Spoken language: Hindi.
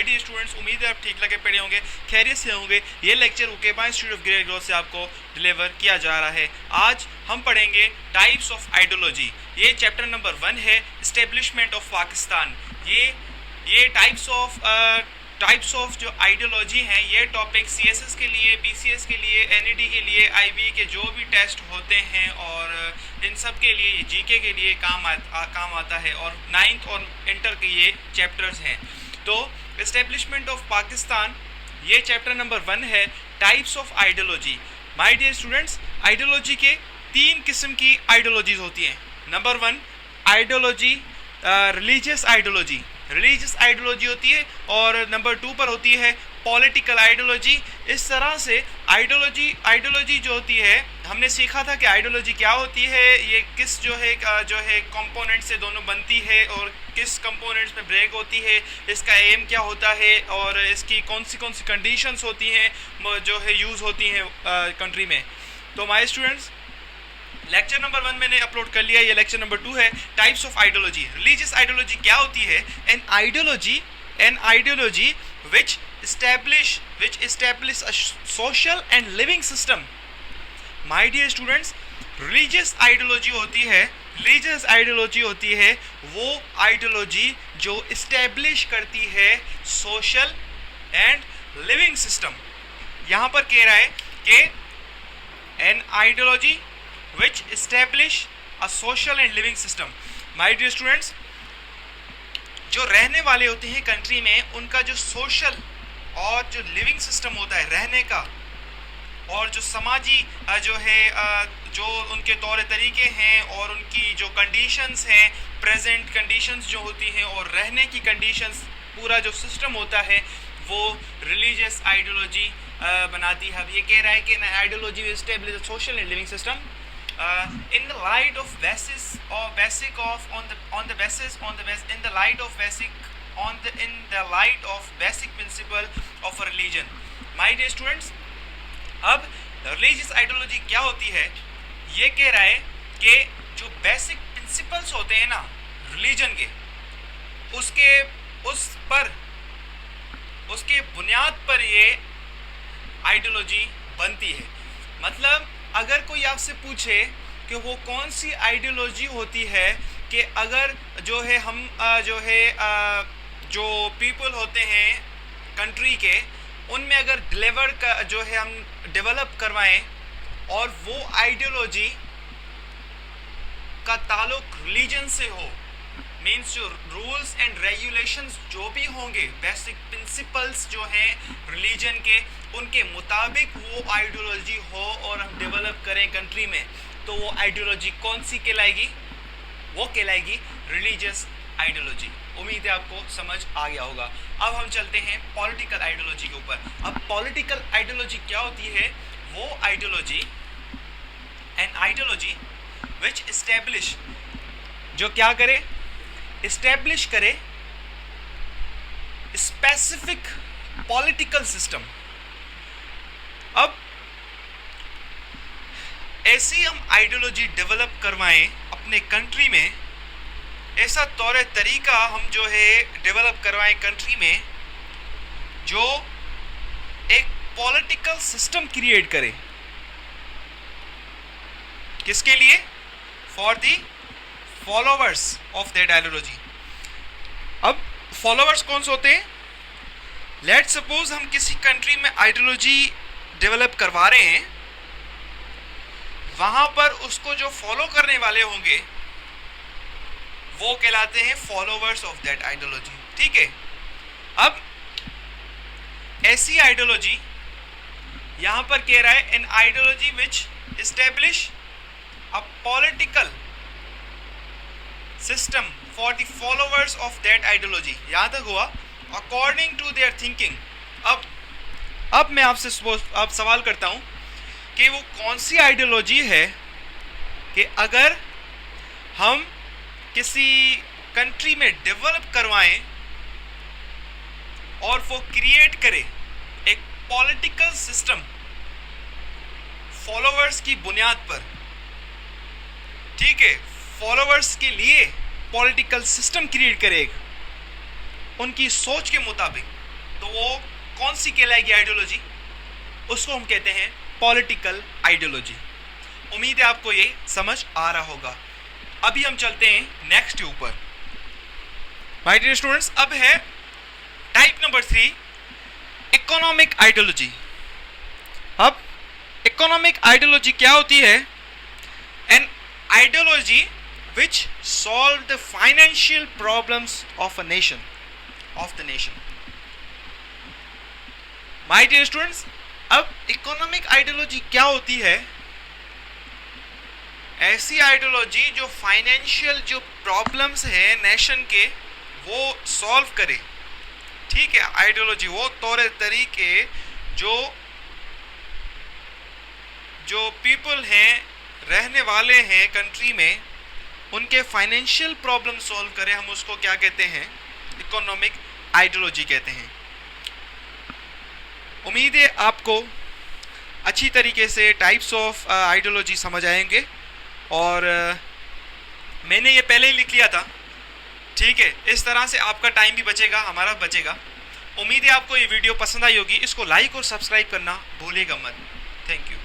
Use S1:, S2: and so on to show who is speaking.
S1: डियर स्टूडेंट्स, उम्मीद है आप ठीक लगे पढ़े होंगे, खैरियत से होंगे। ये lecture UKBA institute of grade growth से आपको डिलीवर किया जा रहा है। आज हम पढ़ेंगे टाइप्स ऑफ आइडियोलॉजी। ये चैप्टर नंबर 1 है, इस्टेब्लिशमेंट ऑफ पाकिस्तान। ये टाइप्स ऑफ जो आइडियोलॉजी हैं, ये टॉपिक CSS के लिए, PCS के लिए, NED के लिए, IB के जो भी टेस्ट होते हैं और इन सब के लिए, GK के लिए काम आता है और 9th और इंटर के ये चैप्टर्स हैं। तो इस्टेब्लिशमेंट ऑफ पाकिस्तान ये चैप्टर नंबर 1 है, types of ideology. My dear students, ideology के 3 किस्म की आइडियोलॉजीज होती हैं। नंबर 1 आइडियोलॉजी रिलीजियस आइडियोलॉजी होती है, और नंबर 2 पर होती है पॉलिटिकल आइडियोलॉजी। इस तरह से आइडियोलॉजी जो होती है, हमने सीखा था कि आइडियोलॉजी क्या होती है, ये किस जो है कंपोनेंट से दोनों बनती है और किस कंपोनेंट्स में ब्रेक होती है, इसका एम क्या होता है और इसकी कौन सी कंडीशंस होती हैं जो है यूज़ होती हैं कंट्री में। तो माय स्टूडेंट्स, लेक्चर नंबर 1 मैंने अपलोड कर लिया, ये लेक्चर नंबर 2 है, types of ideology. Religious ideology क्या होती है? An ideology which establish a social and living system. My dear students, religious ideology होती है वो आइडियोलॉजी जो इस्टेब्लिश करती है सोशल एंड लिविंग सिस्टम। यहाँ पर कह रहा है कि an ideology which establish a social and living system. My dear students, जो रहने वाले होते हैं कंट्री में, उनका जो सोशल और जो लिविंग सिस्टम होता है रहने का, और जो समाजी जो उनके तौर तरीके हैं और उनकी जो कंडीशंस हैं, प्रेजेंट कंडीशंस जो होती हैं और रहने की कंडीशंस, पूरा जो सिस्टम होता है वो रिलीजियस आइडियोलॉजी बनाती है। अब ये कह रहा है कि ideology will establish a social and living system in the light of basis or basic of on the basis on the in the light of basic on the in the light of basic principle of a religion. My dear students, अब religious ideology क्या होती है? ये कह रहा है कि जो basic principles होते हैं ना religion के, उसके बुनियाद पर ये आइडियोलॉजी बनती है। मतलब अगर कोई आपसे पूछे कि वो कौन सी आइडियोलॉजी होती है, कि अगर जो है हम जो पीपल होते हैं कंट्री के, उनमें अगर हम डेवलप करवाएं और वो आइडियोलॉजी का ताल्लुक रिलीजन से हो, मीन्स जो रूल्स एंड रेगुलेशंस जो भी होंगे, बेसिक प्रिंसिपल्स जो हैं रिलीजन के, उनके मुताबिक वो आइडियोलॉजी हो और हम डेवलप करें कंट्री में, तो वो आइडियोलॉजी कौन सी कहलाएगी? वो कहलाएगी रिलीजियस आइडियोलॉजी। उम्मीद है आपको समझ आ गया होगा। अब हम चलते हैं पॉलिटिकल आइडियोलॉजी के ऊपर। अब पॉलिटिकल आइडियोलॉजी क्या होती है? वो ideology, an ideology which establish, जो क्या करे? एस्टैब्लिश करे स्पेसिफिक पॉलिटिकल सिस्टम। अब ऐसी हम आइडियोलॉजी डेवलप करवाएं अपने कंट्री में, ऐसा तौर तरीका हम जो है डेवलप करवाएं कंट्री में जो एक पॉलिटिकल सिस्टम क्रिएट करे। किसके लिए? For the followers of that ideology. अब फॉलोवर्स कौन से होते हैं? लेट्स सपोज हम किसी कंट्री में आइडियोलॉजी डेवलप करवा रहे हैं, वहां पर उसको जो फॉलो करने वाले होंगे वो कहलाते हैं फॉलोवर्स ऑफ दैट आइडियोलॉजी। ठीक है। अब ऐसी आइडियोलॉजी यहां पर कह रहा है, an ideology which establish a political system for the followers of that ideology. यहां तक हुआ अकॉर्डिंग टू देयर थिंकिंग। अब मैं आपसे सवाल करता हूं कि वो कौन सी आइडियोलॉजी है कि अगर हम किसी कंट्री में डेवलप करवाएं और वो क्रिएट करे एक पॉलिटिकल सिस्टम फॉलोवर्स की बुनियाद पर। ठीक है, फॉलोवर्स के लिए पॉलिटिकल सिस्टम क्रिएट करे उनकी सोच के मुताबिक, तो वो कौन सी कहलाएगी आइडियोलॉजी? उसको हम कहते हैं पॉलिटिकल आइडियोलॉजी। उम्मीद है आपको ये समझ आ रहा होगा। अभी हम चलते हैं नेक्स्ट के ऊपर। माय डियर स्टूडेंट्स, अब है टाइप नंबर 3, इकोनॉमिक आइडियोलॉजी। अब इकोनॉमिक आइडियोलॉजी क्या होती है? An ideology which solve the financial problems of a nation, of the nation. My dear students, अब इकोनॉमिक आइडियोलॉजी क्या होती है? ऐसी आइडियोलॉजी जो फाइनेंशियल जो प्रॉब्लम्स हैं नेशन के वो सॉल्व करे। ठीक है, आइडियोलॉजी वो तौर तरीके जो पीपल हैं, रहने वाले हैं कंट्री में, उनके फाइनेंशियल प्रॉब्लम सॉल्व करें, हम उसको क्या कहते हैं? इकोनॉमिक आइडियोलॉजी कहते हैं। उम्मीद है आपको अच्छी तरीके से टाइप्स ऑफ आइडियोलॉजी समझ आएंगे, और मैंने ये पहले ही लिख लिया था। ठीक है, इस तरह से आपका टाइम भी बचेगा, हमारा बचेगा। उम्मीद है आपको ये वीडियो पसंद आई होगी। इसको लाइक और सब्सक्राइब करना भूलिएगा मत। Thank you.